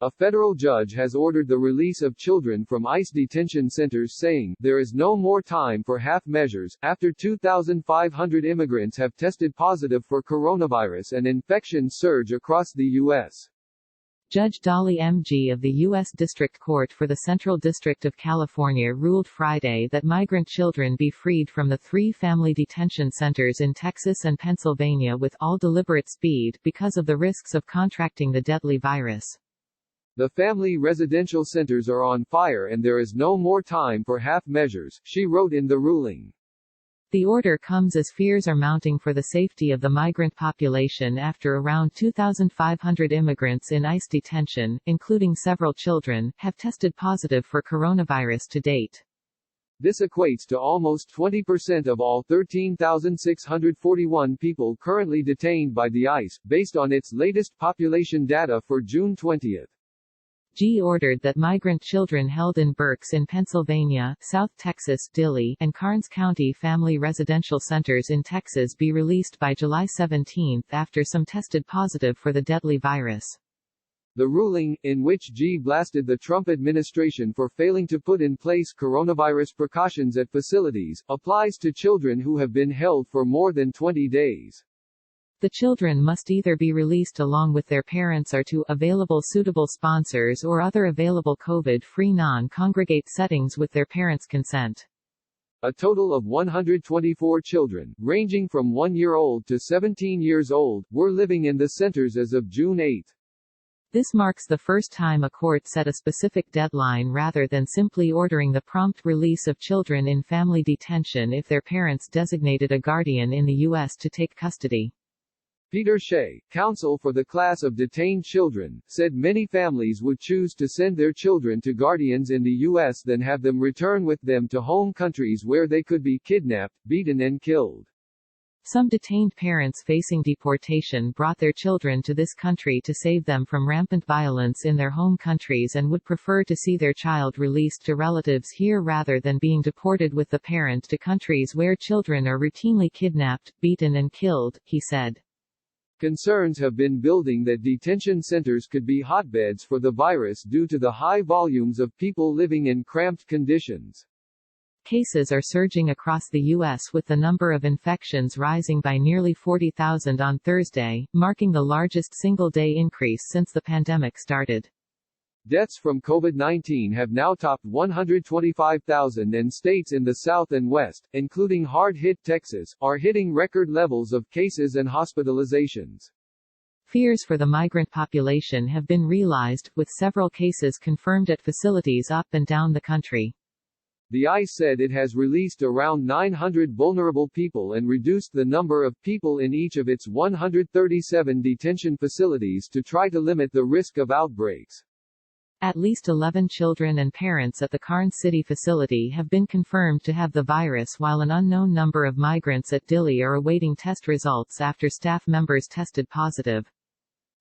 A federal judge has ordered the release of children from ICE detention centers, saying, "There is no more time for half measures." After 2,500 immigrants have tested positive for coronavirus and infections surge across the U.S. Judge Dolly M.G. of the U.S. District Court for the Central District of California ruled Friday that migrant children be freed from the 3 family detention centers in Texas and Pennsylvania with all deliberate speed, because of the risks of contracting the deadly virus. "The family residential centers are on fire and there is no more time for half measures," she wrote in the ruling. The order comes as fears are mounting for the safety of the migrant population after around 2,500 immigrants in ICE detention, including several children, have tested positive for coronavirus to date. This equates to almost 20% of all 13,641 people currently detained by the ICE, based on its latest population data for June 20. G ordered that migrant children held in Berks in Pennsylvania, South Texas, Dilley, and Karnes County family residential centers in Texas be released by July 17 after some tested positive for the deadly virus. The ruling, in which G blasted the Trump administration for failing to put in place coronavirus precautions at facilities, applies to children who have been held for more than 20 days. The children must either be released along with their parents or to available suitable sponsors or other available COVID-free non-congregate settings with their parents' consent. A total of 124 children, ranging from 1 year old to 17 years old, were living in the centers as of June 8. This marks the first time a court set a specific deadline rather than simply ordering the prompt release of children in family detention if their parents designated a guardian in the U.S. to take custody. Peter Shea, counsel for the class of detained children, said many families would choose to send their children to guardians in the U.S. than have them return with them to home countries where they could be kidnapped, beaten and killed. Some detained parents facing deportation brought their children to this country to save them from rampant violence in their home countries and would prefer to see their child released to relatives here rather than being deported with the parent to countries where children are routinely kidnapped, beaten and killed, he said. Concerns have been building that detention centers could be hotbeds for the virus due to the high volumes of people living in cramped conditions. Cases are surging across the U.S. with the number of infections rising by nearly 40,000 on Thursday, marking the largest single-day increase since the pandemic started. Deaths from COVID-19 have now topped 125,000 and states in the South and West, including hard-hit Texas, are hitting record levels of cases and hospitalizations. Fears for the migrant population have been realized, with several cases confirmed at facilities up and down the country. The ICE said it has released around 900 vulnerable people and reduced the number of people in each of its 137 detention facilities to try to limit the risk of outbreaks. At least 11 children and parents at the Karnes City facility have been confirmed to have the virus, while an unknown number of migrants at Dilley are awaiting test results after staff members tested positive.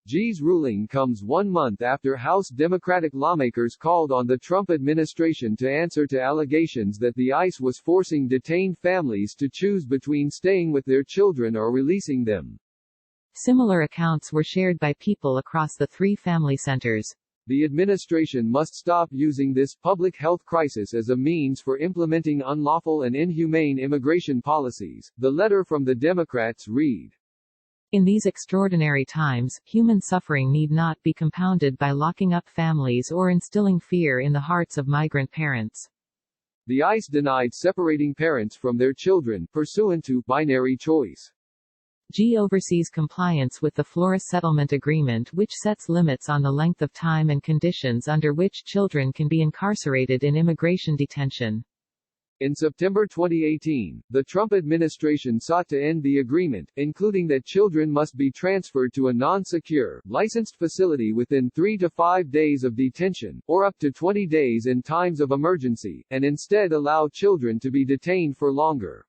G's ruling comes 1 month after House Democratic lawmakers called on the Trump administration to answer to allegations that the ICE was forcing detained families to choose between staying with their children or releasing them. Similar accounts were shared by people across the 3 family centers. The administration must stop using this public health crisis as a means for implementing unlawful and inhumane immigration policies, the letter from the Democrats read. In these extraordinary times, human suffering need not be compounded by locking up families or instilling fear in the hearts of migrant parents. The ICE denied separating parents from their children, pursuant to binary choice. G oversees compliance with the Flores Settlement Agreement, which sets limits on the length of time and conditions under which children can be incarcerated in immigration detention. In September 2018, the Trump administration sought to end the agreement, including that children must be transferred to a non-secure, licensed facility within 3 to 5 days of detention, or up to 20 days in times of emergency, and instead allow children to be detained for longer.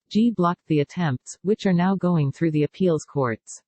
G blocked the attempts, which are now going through the appeals courts.